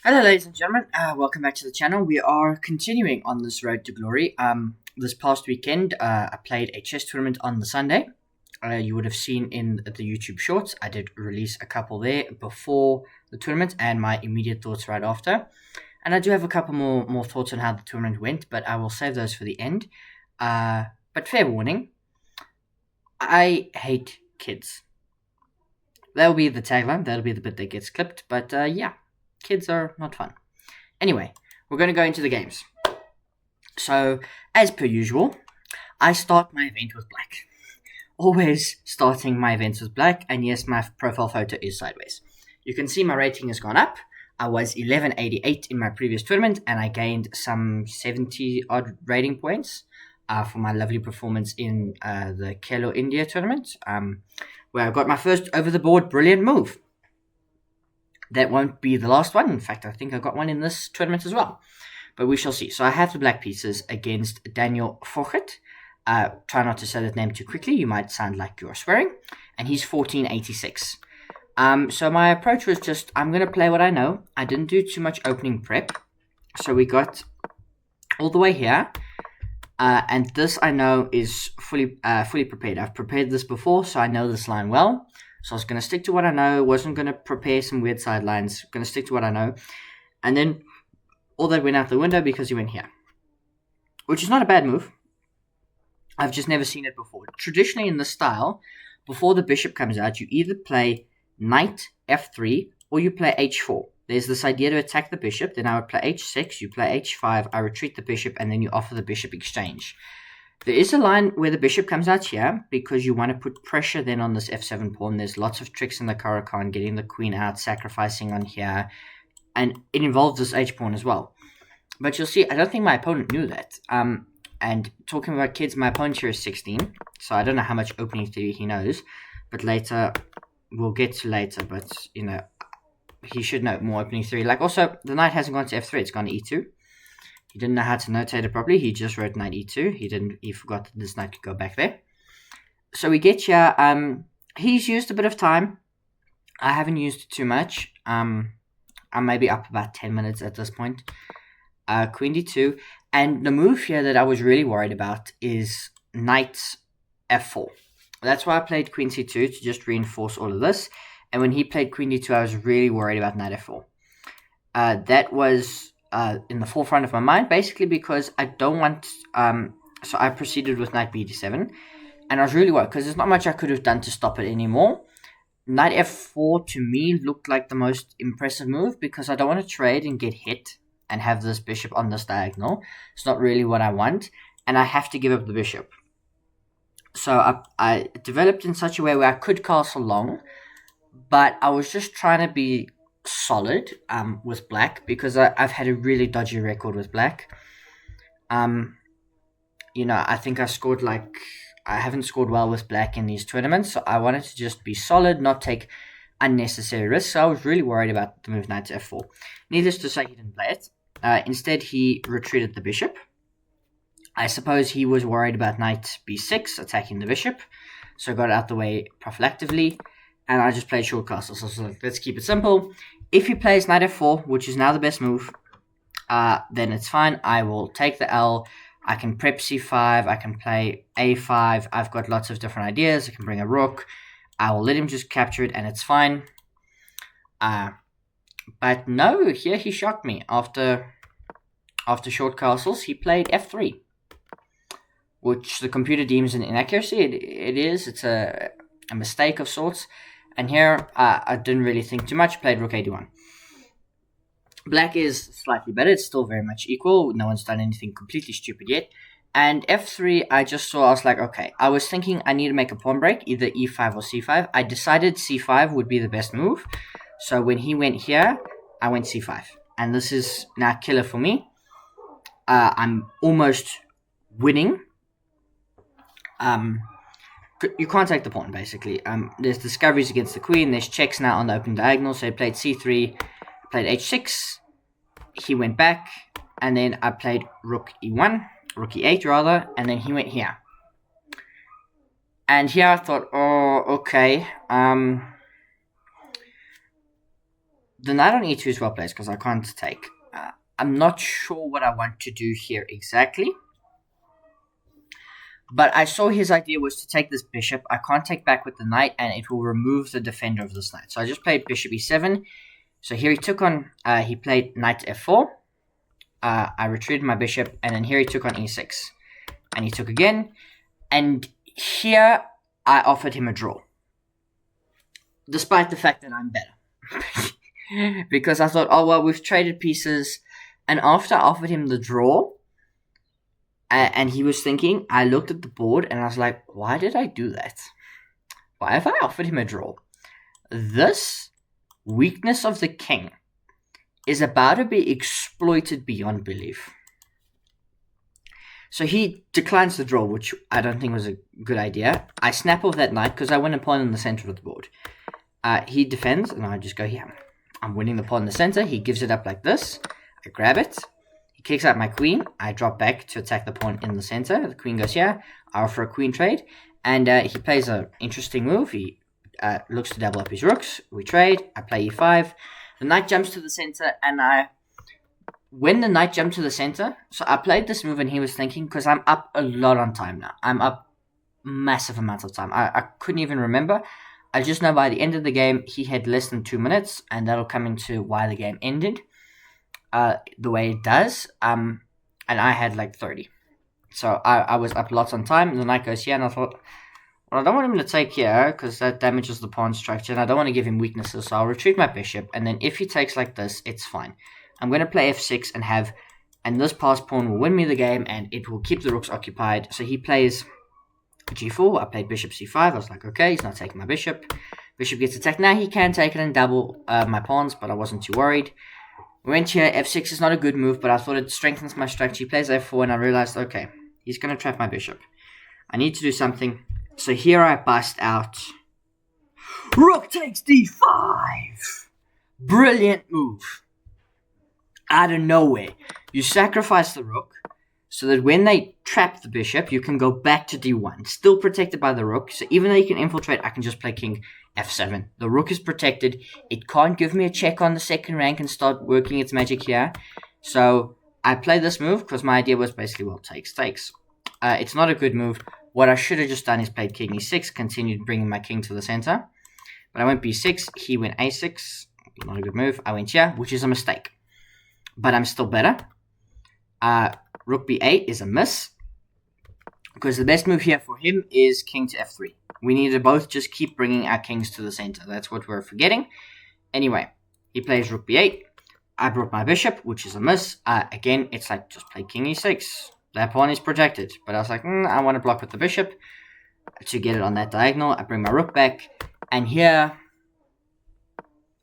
Hello, ladies and gentlemen. Welcome back to the channel. We are continuing on this road to glory. This past weekend, I played a chess tournament on the Sunday. You would have seen in the YouTube shorts, I did release a couple there before the tournament and my immediate thoughts right after. And I do have a couple more thoughts on how the tournament went, but I will save those for the end. But fair warning, I hate kids. That'll be the tagline. That'll be the bit that gets clipped. But yeah. Kids are not fun. Anyway, we're going to go into the games. So, as per usual, I start my event with black. Always starting my events with black, and yes, my profile photo is sideways. You can see my rating has gone up. I was 1188 in my previous tournament, and I gained some 70 odd rating points for my lovely performance in the Kelo India tournament, where I got my first over-the-board brilliant move. That won't be the last one. In fact, I think I got one in this tournament as well. But we shall see. So I have the black pieces against Daniel Fochert. Try not to say that name too quickly. You might sound like you're swearing. And he's 1486. So my approach was just, I'm going to play what I know. I didn't do too much opening prep. So we got all the way here. And this I know is fully prepared. I've prepared this before, so I know this line well. So I was going to stick to what I know, wasn't going to prepare some weird sidelines, going to stick to what I know. And then all that went out the window because he went here, which is not a bad move. I've just never seen it before. Traditionally in this style, before the bishop comes out, you either play knight f3 or you play h4. There's this idea to attack the bishop, then I would play h6, you play h5, I retreat the bishop, and then you offer the bishop exchange. There is a line where the bishop comes out here because you want to put pressure then on this f7 pawn. There's lots of tricks in the Caro-Kann, getting the queen out, sacrificing on here, and it involves this h-pawn as well. But you'll see, I don't think my opponent knew that. And talking about kids, my opponent here is 16, so I don't know how much opening theory he knows, but later, we'll get to later, but, you know, he should know more opening theory. Like, also, the knight hasn't gone to f3, it's gone to e2. He didn't know how to notate it properly. He just wrote knight e2. He forgot that this knight could go back there. So we get here. He's used a bit of time. I haven't used too much. I'm maybe up about 10 minutes at this point. Queen d2. And the move here that I was really worried about is knight f4. That's why I played queen c2 to just reinforce all of this. And when he played queen d2, I was really worried about knight f4. That was in the forefront of my mind, basically because I don't want, so I proceeded with knight b7, and I was really worried, because there's not much I could have done to stop it anymore. Knight f4 to me looked like the most impressive move, because I don't want to trade and get hit, and have this bishop on this diagonal. It's not really what I want, and I have to give up the bishop. So I developed in such a way where I could castle long, but I was just trying to be solid with black, because I've had a really dodgy record with black. You know, I think I haven't scored well with black in these tournaments, so I wanted to just be solid, not take unnecessary risks. So I was really worried about the move knight to f4. Needless to say, he didn't play it. Instead, he retreated the bishop. I suppose he was worried about knight b6, attacking the bishop, so I got it out the way prophylactically, and I just played short castle. So let's keep it simple. If he plays knight f4, which is now the best move, then it's fine. I will take the L. I can prep c5. I can play a5. I've got lots of different ideas. I can bring a rook. I will let him just capture it, and it's fine. But no, here he shocked me. After short castles, he played f3, which the computer deems an inaccuracy. It is. It's a mistake of sorts. And here, I didn't really think too much, played rook a1. Black is slightly better, it's still very much equal, no one's done anything completely stupid yet. And f3, I was like, okay, I was thinking I need to make a pawn break, either e5 or c5. I decided c5 would be the best move, so when he went here, I went c5. And this is now killer for me. I'm almost winning. You can't take the pawn, basically. There's discoveries against the queen. There's checks now on the open diagonal. So he played c3, played h6. He went back, and then I played rook e1, rook e8 rather, and then he went here. And here I thought, oh, okay. the knight on e2 is well placed because I can't take. I'm not sure what I want to do here exactly. But I saw his idea was to take this bishop. I can't take back with the knight, and it will remove the defender of this knight. So I just played bishop e7. So here he took on, he played knight f4. I retreated my bishop, and then here he took on e6. And he took again. And here I offered him a draw. Despite the fact that I'm better. Because I thought, oh, well, we've traded pieces. And after I offered him the draw, and he was thinking, I looked at the board and I was like, why did I do that? Why have I offered him a draw? This weakness of the king is about to be exploited beyond belief. So he declines the draw, which I don't think was a good idea. I snap off that knight because I win a pawn in the center of the board. He defends, and I just go here. I'm winning the pawn in the center. He gives it up like this. I grab it. He kicks out my queen. I drop back to attack the pawn in the center. The queen goes here. I offer a queen trade. And he plays an interesting move. He looks to double up his rooks. We trade. I play e5. The knight jumps to the center, and when the knight jumped to the center, so I played this move and he was thinking, because I'm up a lot on time now. I'm up massive amounts of time. I couldn't even remember. I just know by the end of the game, he had less than 2 minutes, and that'll come into why the game ended the way it does. And I had like 30. So I was up lots on time, and the knight goes here, and I thought, well, I don't want him to take here, because that damages the pawn structure, and I don't want to give him weaknesses, so I'll retreat my bishop, and then if he takes like this, it's fine. I'm going to play f6 and this passed pawn will win me the game, and it will keep the rooks occupied. So he plays g4, I played bishop c5, I was like, okay, he's not taking my bishop. Bishop gets attacked. Now he can take it and double my pawns, but I wasn't too worried. We went here, f6 is not a good move, but I thought it strengthens my structure. He plays f4, and I realized, okay, he's going to trap my bishop. I need to do something. So here I bust out rook takes d5. Brilliant move. Out of nowhere. You sacrifice the rook so that when they trap the bishop, you can go back to d1. Still protected by the rook. So even though you can infiltrate, I can just play king f7. The rook is protected. It can't give me a check on the second rank and start working its magic here. So I played this move because my idea was basically, well, takes. It's not a good move. What I should have just done is played king e6, continued bringing my king to the center. But I went b6, he went a6, not a good move. I went here, which is a mistake. But I'm still better. Rook b8 is a miss. Because the best move here for him is king to f3. We need to both just keep bringing our kings to the center. That's what we're forgetting. Anyway, he plays rook b8. I brought my bishop, which is a miss. Again, it's like just play king e6. That pawn is protected. But I was like, I want to block with the bishop to get it on that diagonal. I bring my rook back. And here,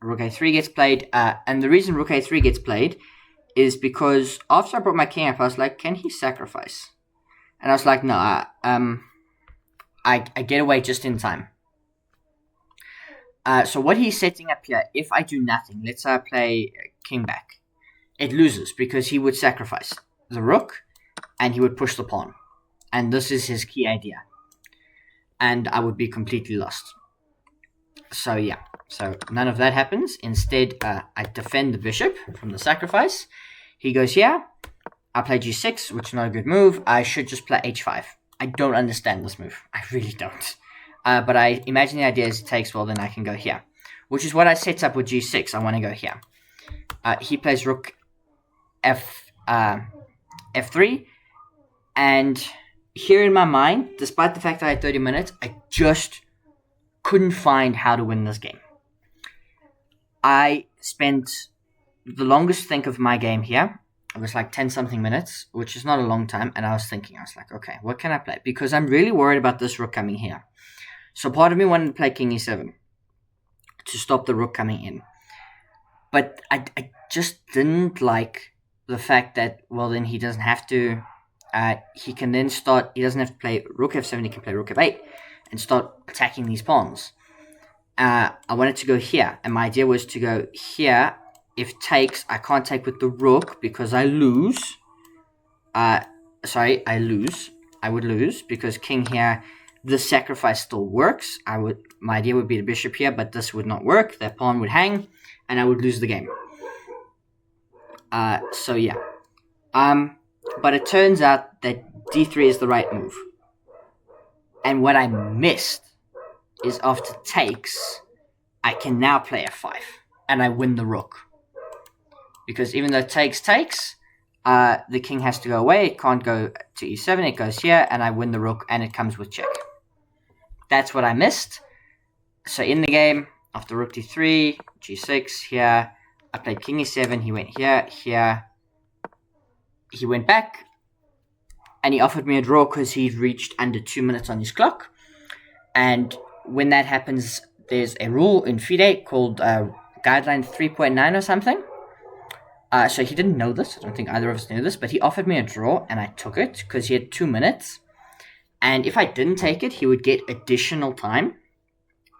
rook a3 gets played. And the reason rook a3 gets played is because after I brought my king up, I was like, can he sacrifice? And I was like, no, I get away just in time. So what he's setting up here, if I do nothing, let's say I play king back, it loses because he would sacrifice the rook and he would push the pawn. And this is his key idea. And I would be completely lost. So yeah, so none of that happens. Instead, I defend the bishop from the sacrifice. He goes here. I play g6, which is not a good move. I should just play h5. I don't understand this move. I really don't. But I imagine the idea is it takes, well, then I can go here. Which is what I set up with g6. I want to go here. He plays rook f3. And here in my mind, despite the fact that I had 30 minutes, I just couldn't find how to win this game. I spent the longest think of my game here. It was like 10-something minutes, which is not a long time. And I was thinking, I was like, okay, what can I play? Because I'm really worried about this rook coming here. So part of me wanted to play king e7 to stop the rook coming in. But I just didn't like the fact that, well, then he doesn't have to, he can then start, he doesn't have to play rook f7, he can play rook f8 and start attacking these pawns. I wanted to go here, and my idea was to go here. If takes, I can't take with the rook because I lose. I would lose because king here, the sacrifice still works. My idea would be the bishop here, but this would not work. That pawn would hang, and I would lose the game. So yeah. But it turns out that d3 is the right move. And what I missed is after takes, I can now play f5, and I win the rook. Because even though takes, the king has to go away. It can't go to e7, it goes here, and I win the rook, and it comes with check. That's what I missed. So in the game, after rook d3, g6, here, I played king e7, he went here, here. He went back, and he offered me a draw because he'd reached under 2 minutes on his clock. And when that happens, there's a rule in FIDE called Guideline 3.9 or something. So he didn't know this. I don't think either of us knew this, but he offered me a draw, and I took it because he had 2 minutes. And if I didn't take it, he would get additional time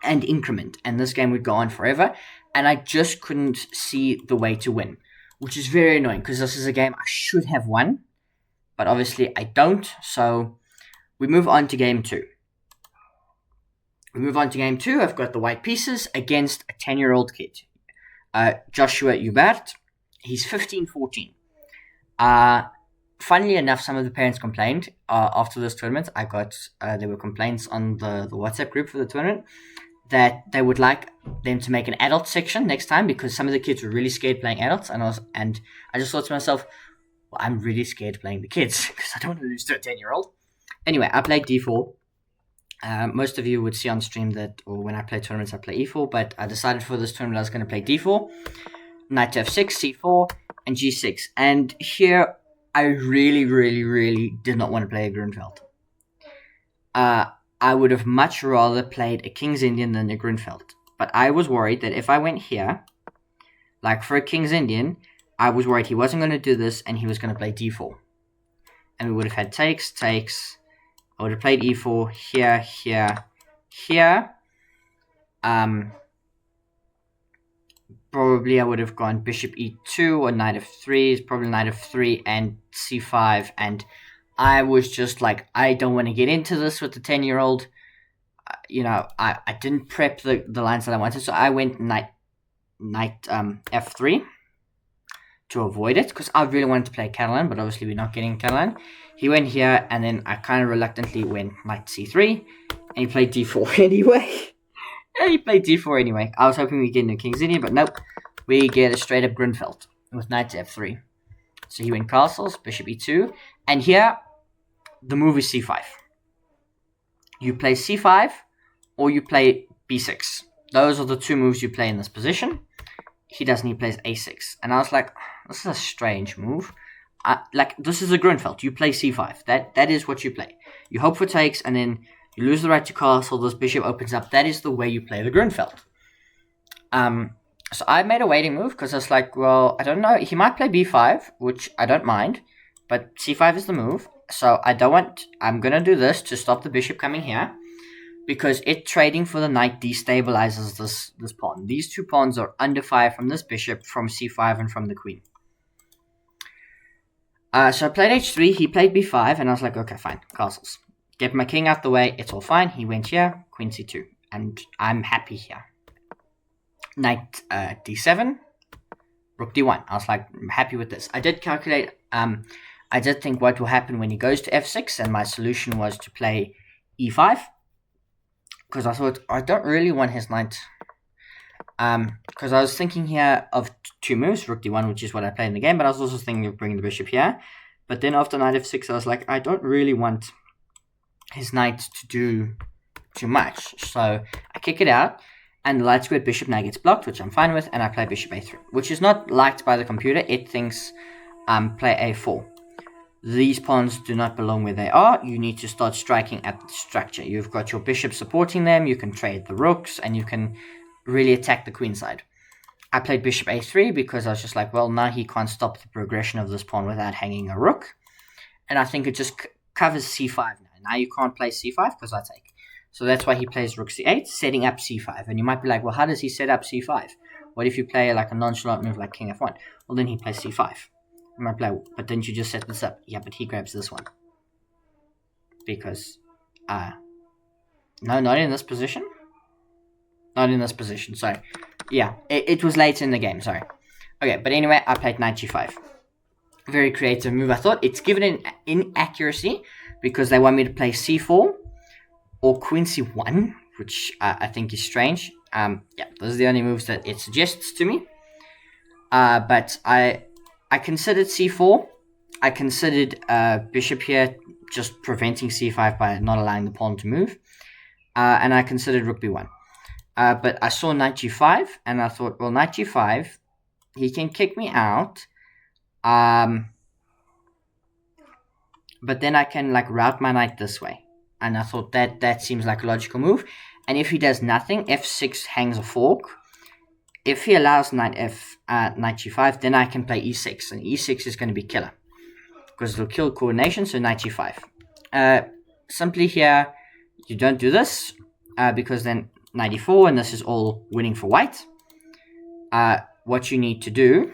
and increment, and this game would go on forever. And I just couldn't see the way to win, which is very annoying because this is a game I should have won, but obviously I don't. So we move on to game 2. I've got the white pieces against a 10-year-old kid, Joshua Hubert. He's 15-14. Funnily enough, some of the parents complained after this tournament. There were complaints on the WhatsApp group for the tournament that they would like them to make an adult section next time because some of the kids were really scared playing adults. And I just thought to myself, well, I'm really scared playing the kids because I don't want to lose to a 10-year-old. Anyway, I played d4. Most of you would see on stream that, or when I play tournaments, I play e4, but I decided for this tournament I was going to play d4, knight to f6, c4, and g6. And here, I really, really, really did not want to play a Grunfeld. I would have much rather played a King's Indian than a Grunfeld. But I was worried that if I went here, like for a King's Indian, I was worried he wasn't going to do this and he was going to play d4. And we would have had takes. I would have played e4 here, here, here. Probably I would have gone bishop e2 or knight f3, probably knight f3 and c5. And I was just like, I don't want to get into this with the 10-year-old. I didn't prep the lines that I wanted, so I went knight f3 to avoid it, because I really wanted to play Catalan, but obviously we're not getting Catalan. He went here, and then I kind of reluctantly went knight c3, and he played d4 anyway. Yeah, he played d4 anyway. I was hoping we'd get into King's Indian, but nope. We get a straight-up Grunfeld with knight to f3. So he went castles, bishop e2, and here, the move is c5. You play c5, or you play b6. Those are the two moves you play in this position. He doesn't, he plays a6. And I was like, this is a strange move. This is a Grunfeld. You play c5. That is what you play. You hope for takes, and then you lose the right to castle. This bishop opens up. That is the way you play the Grunfeld. So I made a waiting move, because I was like, well, I don't know. He might play b5, which I don't mind. But c5 is the move. So I'm going to do this to stop the bishop coming here, because it trading for the knight destabilizes this pawn. These two pawns are under fire from this bishop, from c5, and from the queen. So I played h3, he played b5, and I was like, okay, fine, castles. Get my king out the way, it's all fine. He went here, queen c2, and I'm happy here. Knight d7, rook d1. I was like, I'm happy with this. I did calculate, I did think what will happen when he goes to f6, and my solution was to play e5. Because I thought, I don't really want his knight. Because I was thinking here of two moves, rook d1, which is what I play in the game, but I was also thinking of bringing the bishop here. But then after knight f6, I was like, I don't really want his knight to do too much. So I kick it out, and the light squared bishop now gets blocked, which I'm fine with, and I play bishop a3, which is not liked by the computer. It thinks play a4. These pawns do not belong where they are. You need to start striking at the structure. You've got your bishop supporting them. You can trade the rooks, and you can really attack the queen side. I played bishop a3 because I was just like, well, now he can't stop the progression of this pawn without hanging a rook. And I think it just covers c5 now. Now you can't play c5 because I take. So that's why he plays rook c8, setting up c5. And you might be like, well, how does he set up c5? What if you play like a nonchalant move like king f1? Well, then he plays c5. You might play, but didn't you just set this up? Yeah, but he grabs this one. Because, no, not in this position. Not in this position, sorry. Yeah, it was late in the game, sorry. Okay, but anyway, I played knight g5. Very creative move, I thought. It's given an inaccuracy because they want me to play c4 or queen c1, which I think is strange. Yeah, those are the only moves that it suggests to me. But I considered c4. I considered bishop here, just preventing c5 by not allowing the pawn to move. And I considered rook b1. But I saw knight g5, and I thought, well, knight g5, he can kick me out. But then I can like route my knight this way. And I thought that seems like a logical move. And if he does nothing, f6 hangs a fork. If he allows knight g5, then I can play e6. And e6 is going to be killer, because it'll kill coordination, so knight g5. Simply here, you don't do this, because then knight e4, and this is all winning for white. What you need to do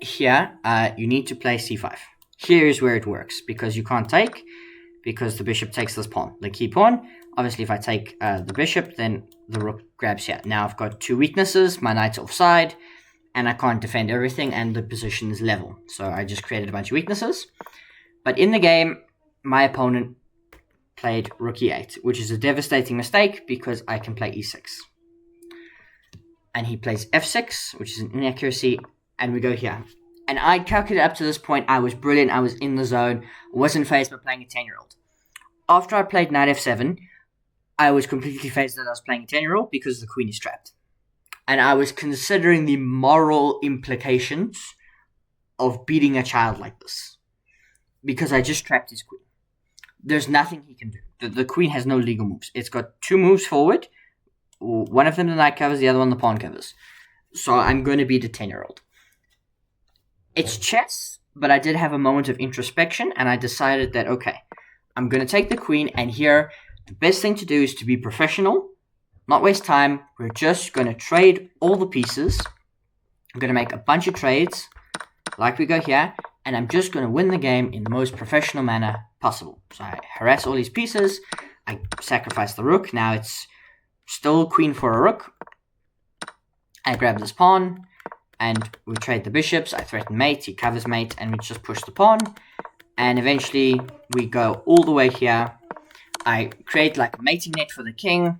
here, you need to play c5. Here is where it works, because you can't take, because the bishop takes this pawn, the key pawn. Obviously, if I take the bishop, then the rook grabs here. Now I've got two weaknesses. My knight's offside, and I can't defend everything, and the position is level. So I just created a bunch of weaknesses. But in the game, my opponent played rook e8, which is a devastating mistake because I can play e6. And he plays f6, which is an inaccuracy, and we go here. And I calculated up to this point, I was brilliant, I was in the zone, wasn't phased by playing a 10-year-old. After I played knight f7, I was completely phased that I was playing a 10-year-old because the queen is trapped. And I was considering the moral implications of beating a child like this, because I just trapped his queen. There's nothing he can do. The queen has no legal moves. It's got two moves forward. One of them the knight covers, the other one the pawn covers. So I'm going to beat a 10-year-old. It's chess, but I did have a moment of introspection, and I decided that, okay, I'm going to take the queen, and here, the best thing to do is to be professional, not waste time. We're just going to trade all the pieces. I'm going to make a bunch of trades, like we go here, and I'm just going to win the game in the most professional manner possible. So I harass all these pieces, I sacrifice the rook, now it's still queen for a rook. I grab this pawn, and we trade the bishops. I threaten mate, he covers mate, and we just push the pawn. And eventually, we go all the way here. I create like a mating net for the king,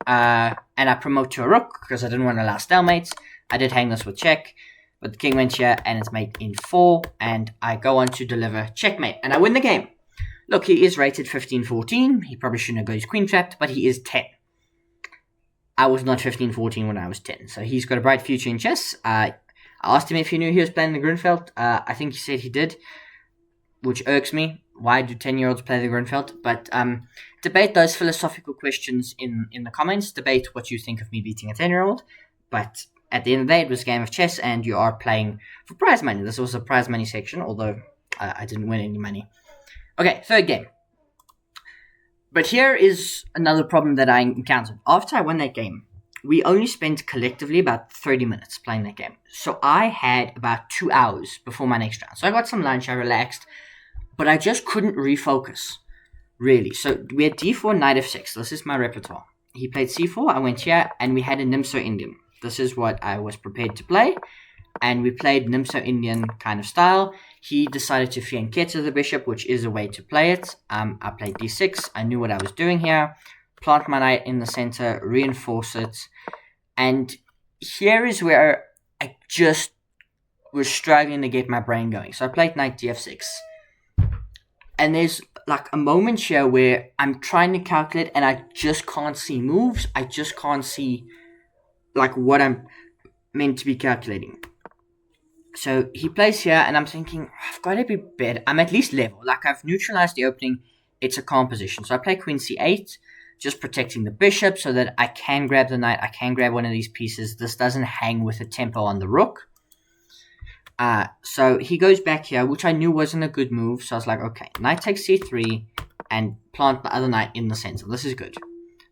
and I promote to a rook, because I didn't want to allow stalemates. I did hang this with check, but the king went here, and it's mate in 4, and I go on to deliver checkmate, and I win the game. Look, he is rated 15-14. He probably shouldn't have got his queen trapped, but he is 10. I was not 15-14 when I was 10, so he's got a bright future in chess. I asked him if he knew he was playing the Grunfeld. I think he said he did, which irks me. Why do 10-year-olds play the Grunfeld? But debate those philosophical questions in the comments. Debate what you think of me beating a 10-year-old. But at the end of the day, it was a game of chess, and you are playing for prize money. This was a prize money section, although I didn't win any money. Okay, third game. But here is another problem that I encountered. After I won that game, we only spent collectively about 30 minutes playing that game. So I had about 2 hours before my next round. So I got some lunch, I relaxed, but I just couldn't refocus, really. So we had d4, knight f6. This is my repertoire. He played c4, I went here, and we had a Nimso Indian. This is what I was prepared to play, and we played Nimso Indian kind of style. He decided to fianchetto the bishop, which is a way to play it. I played d6. I knew what I was doing here. Plant my knight in the center, reinforce it. And here is where I just was struggling to get my brain going. So I played knight df6. And there's like a moment here where I'm trying to calculate and I just can't see moves. I just can't see like what I'm meant to be calculating. So he plays here, and I'm thinking, I've got to be better. I'm at least level. Like, I've neutralized the opening. It's a calm position. So I play queen c8, just protecting the bishop so that I can grab the knight. I can grab one of these pieces. This doesn't hang with a tempo on the rook. So he goes back here, which I knew wasn't a good move. So I was like, okay, knight takes c3 and plant the other knight in the center. This is good.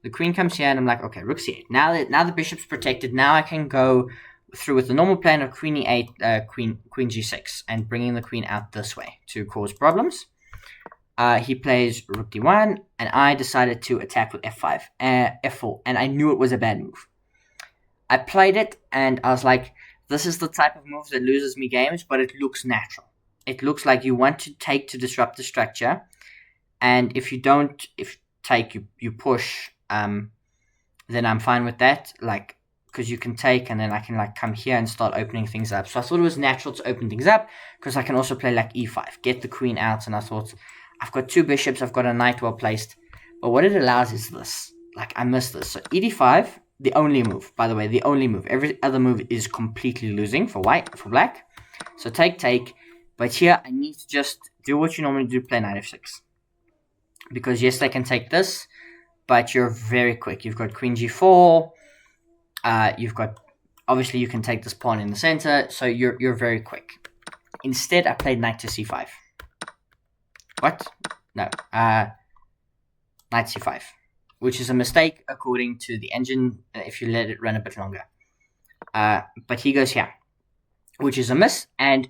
The queen comes here, and I'm like, okay, rook c8. Now the bishop's protected. Now I can go through with the normal plan of queen e8, queen g6, and bringing the queen out this way to cause problems. He plays rook d1, and I decided to attack with f5, f4, and I knew it was a bad move. I played it and I was like, this is the type of move that loses me games, but it looks natural. It looks like you want to take to disrupt the structure, and if you don't, if take you push, then I'm fine with that. Like, because you can take and then I can like come here and start opening things up. So I thought it was natural to open things up because I can also play like e5, get the queen out, and I thought I've got two bishops, I've got a knight well placed. But what it allows is this. Like, I miss this. So ed5, the only move, by the way, the only move. Every other move is completely losing for black. So take. But here I need to just do what you normally do, play knight f6. Because yes, they can take this, but you're very quick. You've got queen g4. You've got, obviously you can take this pawn in the center, so you're very quick. Instead, I played knight to c5. What? No. Knight c5, which is a mistake according to the engine if you let it run a bit longer. But he goes here, which is a miss, and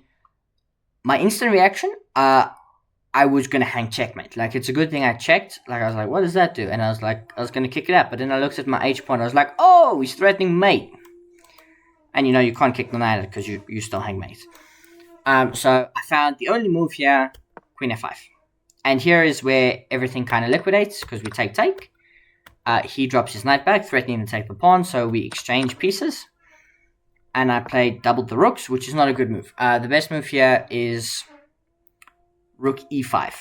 my instant reaction, I was going to hang checkmate. Like, it's a good thing I checked. Like, I was like, what does that do? And I was like, I was going to kick it out. But then I looked at my h pawn. I was like, oh, he's threatening mate. And, you can't kick the knight out because you still hang mate. So I found the only move here, queen f5. And here is where everything kind of liquidates because we take. He drops his knight back, threatening to take the pawn. So we exchange pieces. And I played doubled the rooks, which is not a good move. The best move here is rook e5.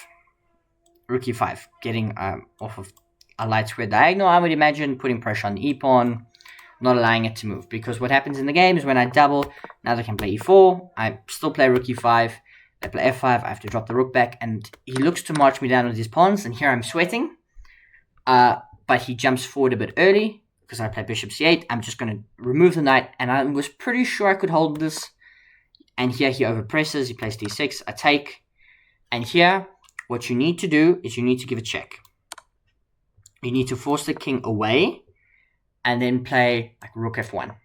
Rook e5, getting off of a light square diagonal, I would imagine, putting pressure on the e-pawn, not allowing it to move. Because what happens in the game is when I double, now they can play e4, I still play rook e5, they play f5, I have to drop the rook back, and he looks to march me down with his pawns, and here I'm sweating. But he jumps forward a bit early, because I play bishop c8, I'm just going to remove the knight, and I was pretty sure I could hold this. And here he overpresses, he plays d6, I take. And here, what you need to do is you need to give a check. You need to force the king away, and then play like rook f1,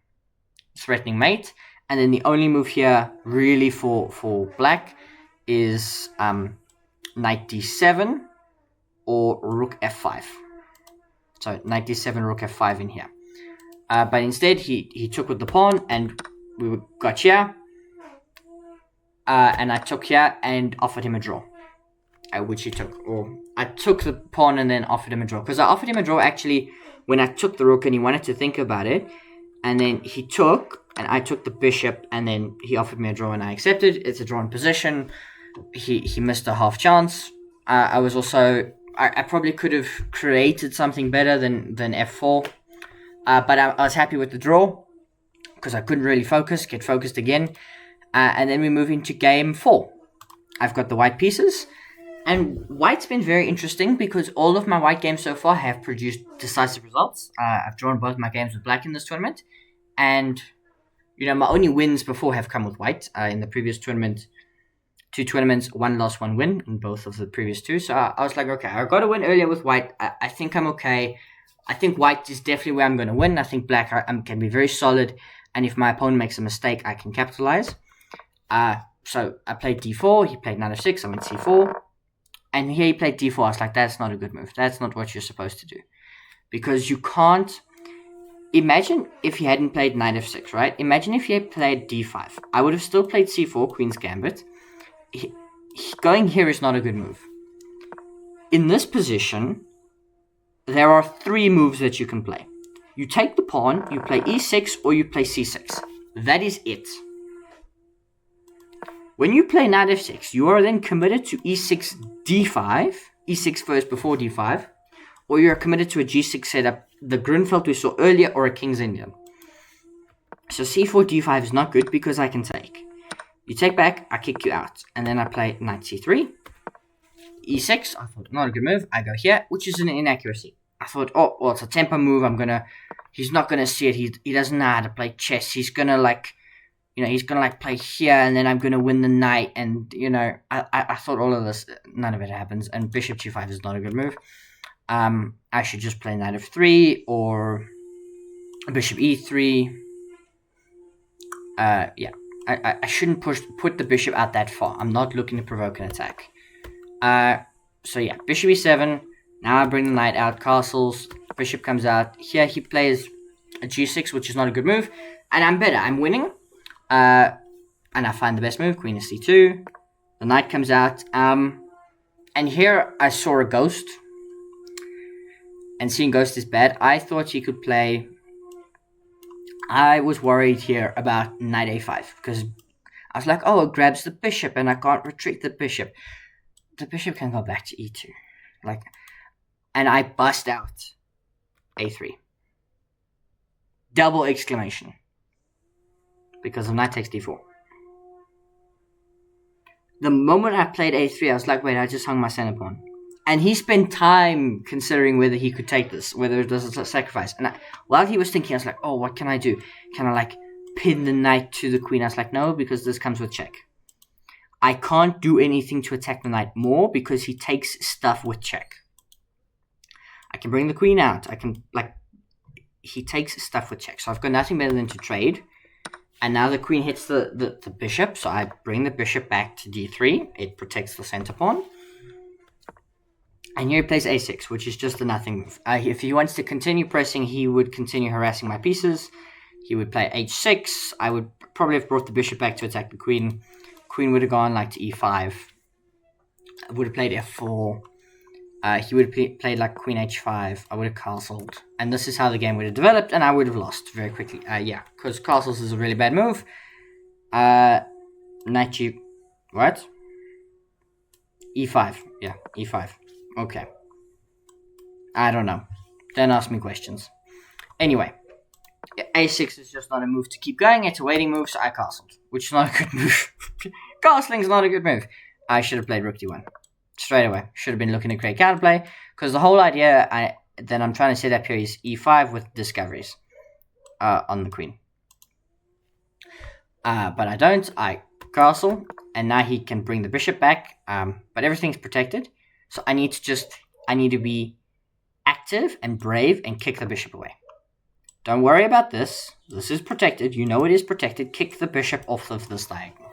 threatening mate. And then the only move here, really for black, is knight d7 or rook f5. So knight d7, rook f5 in here. But instead, he took with the pawn, and we got here. And I took here and offered him a draw, which he took. Or I took the pawn and then offered him a draw. Because I offered him a draw, actually, when I took the rook and he wanted to think about it. And then he took, and I took the bishop, and then he offered me a draw and I accepted. It's a drawn position. He missed a half chance. I was also... I probably could have created something better than f4. But I was happy with the draw. Because I couldn't really get focused again. And then we move into game 4. I've got the white pieces. And white's been very interesting because all of my white games so far have produced decisive results. I've drawn both my games with black in this tournament. And, my only wins before have come with white. In the previous tournament, 2 tournaments, 1 loss, 1 win in both of the previous 2. So I was like, okay, I got a win earlier with white. I think I'm okay. I think white is definitely where I'm going to win. I think black can be very solid. And if my opponent makes a mistake, I can capitalize. So I played d4, he played knight f6, I went c4, and here he played d4. I was like, that's not a good move. That's not what you're supposed to do. Because you can't... Imagine if he hadn't played knight f6, right? Imagine if he had played d5. I would have still played c4, queen's gambit. Going here is not a good move. In this position, there are 3 moves that you can play. You take the pawn, you play e6, or you play c6. That is it. When you play knight f6, you are then committed to e6, d5, e6 first before d5, or you're committed to a g6 setup, the Grunfeld we saw earlier, or a King's Indian. So c4, d5 is not good because I can take. You take back, I kick you out, and then I play knight c3, e6, I thought, not a good move, I go here, which is an inaccuracy. I thought, oh, well, it's a tempo move, he's not gonna see it, he doesn't know how to play chess, he's gonna he's gonna play here, and then I'm gonna win the knight, and I thought all of this, none of it happens, and bishop g5 is not a good move. I should just play knight f3 or bishop e3. Yeah, I shouldn't put the bishop out that far. I'm not looking to provoke an attack. So yeah, bishop e7. Now I bring the knight out, castles. Bishop comes out. Here he plays a g6, which is not a good move, and I'm better. I'm winning. And I find the best move, queen is c2. The knight comes out. And here I saw a ghost. And seeing ghost is bad. I thought he could play... I was worried here about knight a5. Because I was like, oh, it grabs the bishop and I can't retreat the bishop. The bishop can go back to e2. And I bust out a3. Double exclamation. Because of knight takes d4. The moment I played a3, I was like, wait, I just hung my center pawn. And he spent time considering whether he could take this, whether it was a sacrifice. And while he was thinking, I was like, oh, what can I do? Can I, pin the knight to the queen? I was like, no, because this comes with check. I can't do anything to attack the knight more because he takes stuff with check. I can bring the queen out. I can, he takes stuff with check. So I've got nothing better than to trade. And now the queen hits the bishop. So I bring the bishop back to d3. It protects the center pawn. And here he plays a6, which is just a nothing move. If he wants to continue pressing, he would continue harassing my pieces. He would play h6. I would probably have brought the bishop back to attack the queen. Queen would have gone to e5. I would have played f4. He would have played queen h5. I would have castled. And this is how the game would have developed, and I would have lost very quickly. Yeah, because castles is a really bad move. Knight g... What? e5. Yeah, e5. Okay. I don't know. Don't ask me questions. Anyway. a6 is just not a move to keep going. It's a waiting move, so I castled. Which is not a good move. Castling's not a good move. I should have played rook d1. Straight away. Should have been looking to create counterplay. Because the whole idea that I'm trying to set up here is e5 with discoveries. On the queen. But I don't. I castle. And now he can bring the bishop back. But everything's protected. So I need to be active and brave and kick the bishop away. Don't worry about this. This is protected. You know it is protected. Kick the bishop off of this diagonal.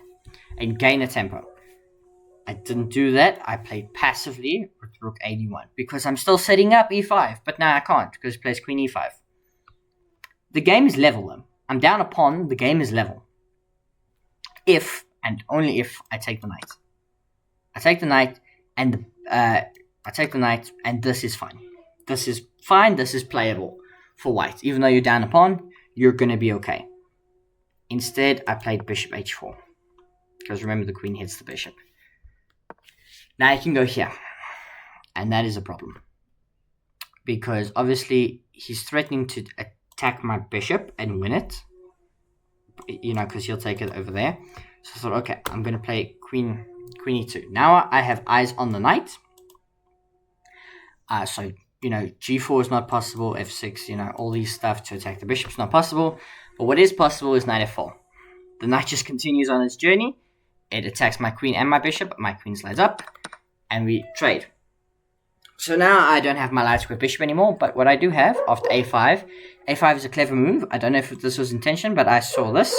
And gain a tempo. I didn't do that. I played passively with rook a1. Because I'm still setting up e5. But now I can't. Because he plays queen e5. The game is level though. I'm down a pawn. The game is level. If, and only if, I take the knight. I take the knight. And this is fine. This is fine. This is playable for white. Even though you're down a pawn, you're going to be okay. Instead, I played bishop h4. Because remember, the queen hits the bishop. Now I can go here. And that is a problem. Because obviously, he's threatening to attack my bishop and win it. Because he'll take it over there. So I thought, okay, I'm going to play queen e2. Now I have eyes on the knight. So, g4 is not possible. f6, all these stuff to attack the bishop is not possible. But what is possible is knight f4. The knight just continues on its journey. It attacks my queen and my bishop. My queen slides up. And we trade. So now I don't have my light square bishop anymore. But what I do have after a5. a5 is a clever move. I don't know if this was intention, but I saw this.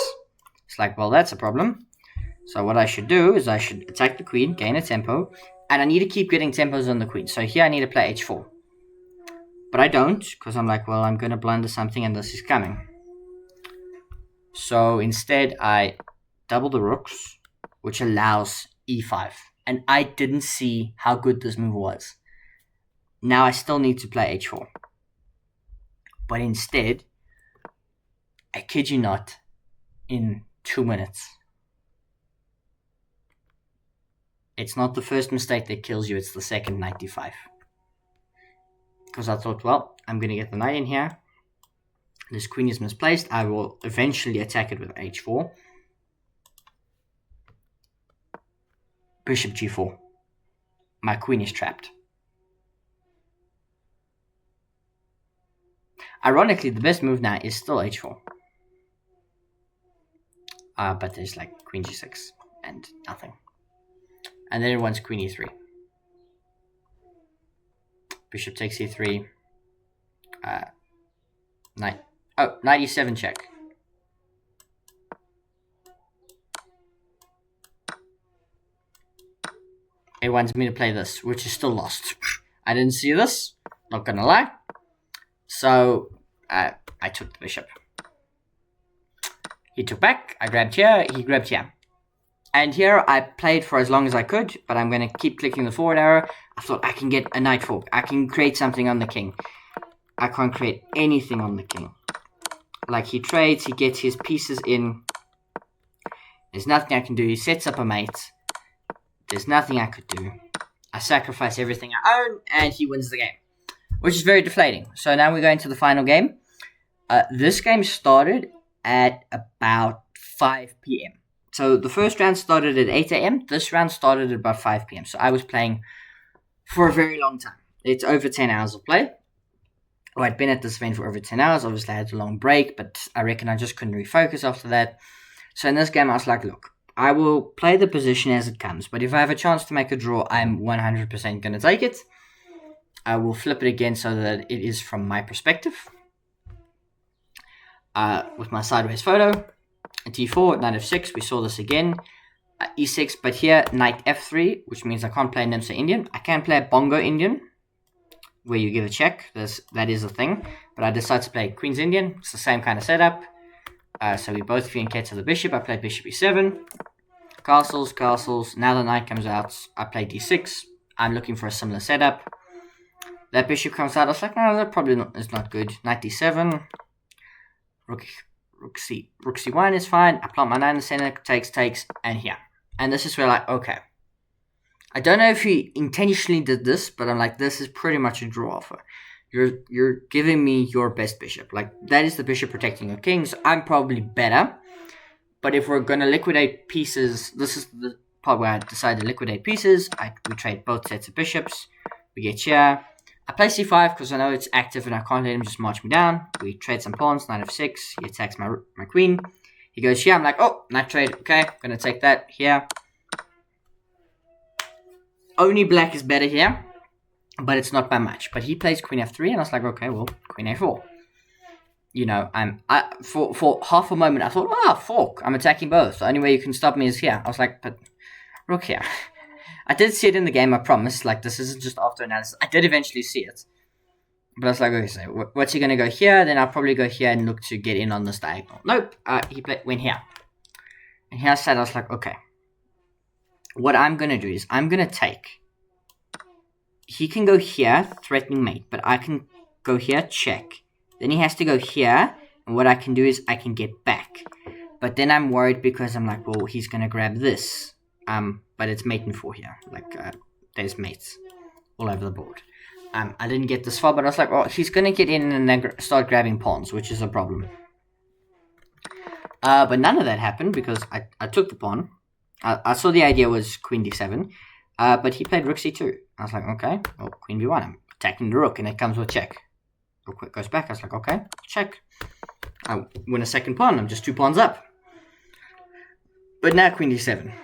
It's like, well, that's a problem. So what I should do is I should attack the queen, gain a tempo. And I need to keep getting tempos on the queen. So here I need to play h4. But I don't, because I'm like, well, I'm going to blunder something and this is coming. So instead, I double the rooks, which allows e5. And I didn't see how good this move was. Now I still need to play h4. But instead, I kid you not, in 2 minutes. It's not the first mistake that kills you, it's the second, knight d5. Because I thought, well, I'm going to get the knight in here. This queen is misplaced. I will eventually attack it with h4. Bishop g4. My queen is trapped. Ironically, the best move now is still h4. But there's queen g6 and nothing. And then it wants queen e3. Bishop takes e3. Knight e7 check. It wants me to play this, which is still lost. I didn't see this. Not gonna lie. So, I took the bishop. He took back, I grabbed here, he grabbed here. And here I played for as long as I could, but I'm going to keep clicking the forward arrow. I thought I can get a knight fork. I can create something on the king. I can't create anything on the king. Like, he trades, he gets his pieces in. There's nothing I can do. He sets up a mate. There's nothing I could do. I sacrifice everything I own, and he wins the game, which is very deflating. So now we're going to the final game. This game started at about 5 p.m. So the first round started at 8 a.m. This round started at about 5 p.m. So I was playing for a very long time. It's over 10 hours of play. Oh, I'd been at this event for over 10 hours. Obviously, I had a long break, but I reckon I just couldn't refocus after that. So in this game, I was like, look, I will play the position as it comes, but if I have a chance to make a draw, I'm 100% going to take it. I will flip it again so that it is from my perspective. With my sideways photo. d4, knight f6, we saw this again. e6, but here, knight f3, which means I can't play Nimsa Indian. I can play Bongo Indian, where you give a check. That is a thing. But I decided to play Queen's Indian. It's the same kind of setup. So we both VNK to the bishop. I played bishop e7. Castles, castles. Now the knight comes out. I play d6. I'm looking for a similar setup. That bishop comes out. I was like, no, that probably is not good. Knight d7. Rook c1 is fine. I plant my knight in the center. Takes, and here. And this is where, like, okay. I don't know if he intentionally did this, but I'm like, this is pretty much a draw offer. You're giving me your best bishop. Like, that is the bishop protecting your king, so I'm probably better. But if we're going to liquidate pieces, this is the part where I decided to liquidate pieces. We trade both sets of bishops. We get here. I play c5 because I know it's active and I can't let him just march me down. We trade some pawns, knight f6. He attacks my queen. He goes here. I'm like, oh, knight trade. Okay, I'm going to take that here. Only black is better here, but it's not by much. But he plays queen f3, and I was like, okay, well, queen a4. You know, for half a moment, I thought, fork. I'm attacking both. The only way you can stop me is here. I was like, but rook here. I did see it in the game, I promise. Like, this isn't just after analysis. I did eventually see it. But I was like, okay, so what's he going to go here? Then I'll probably go here and look to get in on this diagonal. Nope. He went here. And here I said, I was like, okay. What I'm going to do is I'm going to take. He can go here, threatening mate. But I can go here, check. Then he has to go here. And what I can do is I can get back. But then I'm worried because I'm like, well, he's going to grab this. But it's mate and 4 here. Like, there's mates all over the board. I didn't get this far, but I was like, oh, he's going to get in and then start grabbing pawns, which is a problem. But none of that happened because I took the pawn. I saw the idea was queen d7, but he played rook c2. I was like, okay, well, queen b1. I'm attacking the rook, and it comes with check. Rook goes back. I was like, okay, check. I win a second pawn. I'm just 2 pawns up. But now queen d7.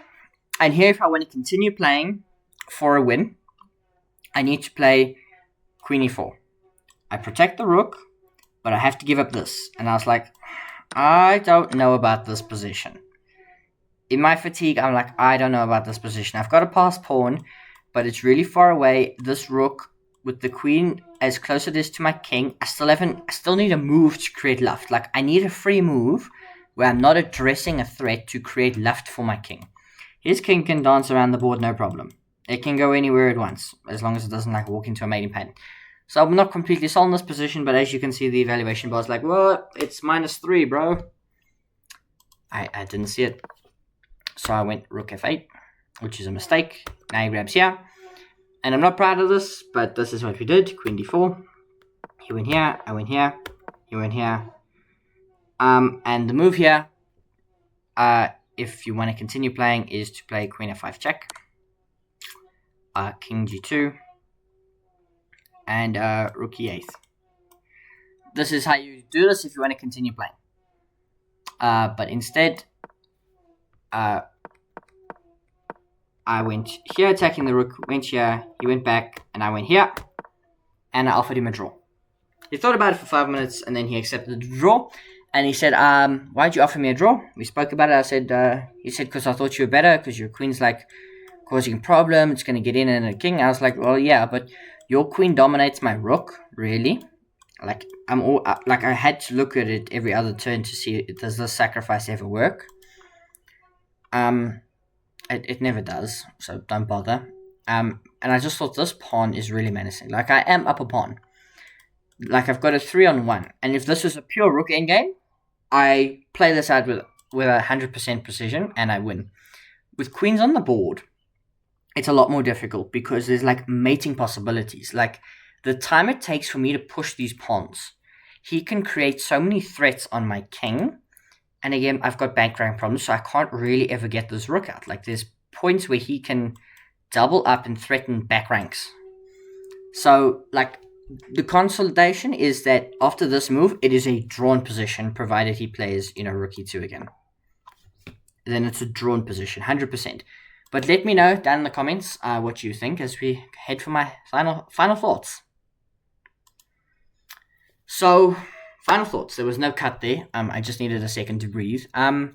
And here, if I want to continue playing for a win, I need to play queen e4. I protect the rook, but I have to give up this. And I was like, I don't know about this position. In my fatigue, I'm like, I don't know about this position. I've got a passed pawn, but it's really far away. This rook with the queen as close as it is to my king, I still need a move to create luft. Like, I need a free move where I'm not addressing a threat to create luft for my king. His king can dance around the board, no problem. It can go anywhere it wants, as long as it doesn't, like, walk into a mating pattern. So I'm not completely sold on this position, but as you can see, the evaluation bar is like, well, it's -3, bro. I didn't see it. So I went rook f8, which is a mistake. Now he grabs here. And I'm not proud of this, but this is what we did. Queen d4. He went here, I went here, he went here. And the move here, if you want to continue playing, is to play queen f5 check. King g2. And rook e8. This is how you do this if you want to continue playing. But instead, I went here attacking the rook, went here, he went back, and I went here, and I offered him a draw. He thought about it for 5 minutes, and then he accepted the draw, and he said, why'd you offer me a draw? We spoke about it. I said, he said, because I thought you were better, because your queen's, like, causing a problem, it's going to get in and a king. I was like, well, yeah, but your queen dominates my rook, really. Like I'm all like I had to look at it every other turn to see, does this sacrifice ever work? It never does, so don't bother. And I just thought this pawn is really menacing. Like, I am up a pawn. Like, I've got a 3-on-1, and if this was a pure rook endgame, I play this out with 100% precision, and I win. With queens on the board, it's a lot more difficult because there's, like, mating possibilities. Like, the time it takes for me to push these pawns, he can create so many threats on my king. And again, I've got bank rank problems, so I can't really ever get this rook out. Like, there's points where he can double up and threaten back ranks. So, like, the consolidation is that after this move, it is a drawn position, provided he plays, rook e2 again. Then it's a drawn position, 100%. But let me know down in the comments what you think as we head for my final thoughts. So, final thoughts. There was no cut there. I just needed a second to breathe. I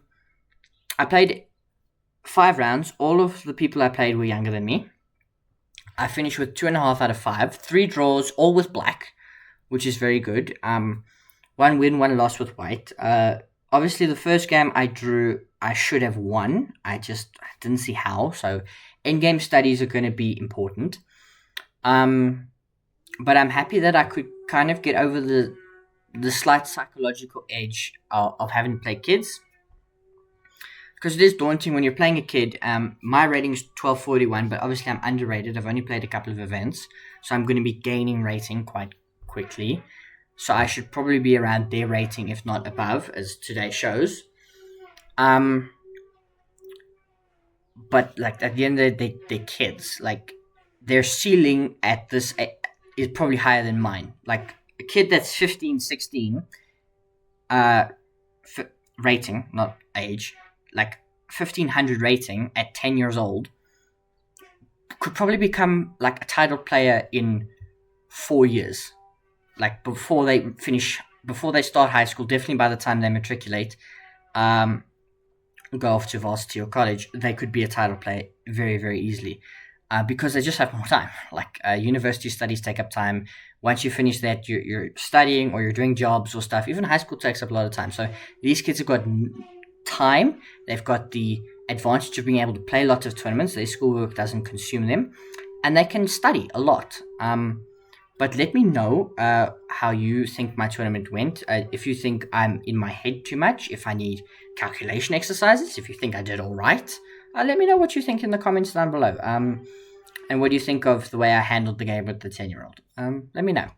played 5 rounds. All of the people I played were younger than me. I finished with 2.5 out of 5. 3 draws, all with black, which is very good. 1 win, 1 loss with white. Obviously, the first game I drew, I should have won. I just didn't see how. So, in-game studies are going to be important. But I'm happy that I could kind of get over the slight psychological edge of having to play kids. Because it is daunting when you're playing a kid. My rating is 1241, but obviously I'm underrated. I've only played a couple of events, so I'm going to be gaining rating quite quickly. So I should probably be around their rating, if not above, as today shows. But like at the end of the day, they're kids. Like their ceiling at this is probably higher than mine. Like a kid that's 15, 16, rating, not age, like 1500 rating at 10 years old, could probably become like a title player in 4 years. Like before they start high school, definitely by the time they matriculate, go off to varsity or college, they could be a title player very, very easily. Because they just have more time. Like university studies take up time. Once you finish that, you're studying or you're doing jobs or stuff. Even high school takes up a lot of time. So these kids have got time. They've got the advantage of being able to play lots of tournaments. Their schoolwork doesn't consume them. And they can study a lot. But let me know how you think my tournament went. If you think I'm in my head too much, if I need calculation exercises, if you think I did all right, let me know what you think in the comments down below. And what do you think of the way I handled the game with the 10-year-old? Let me know.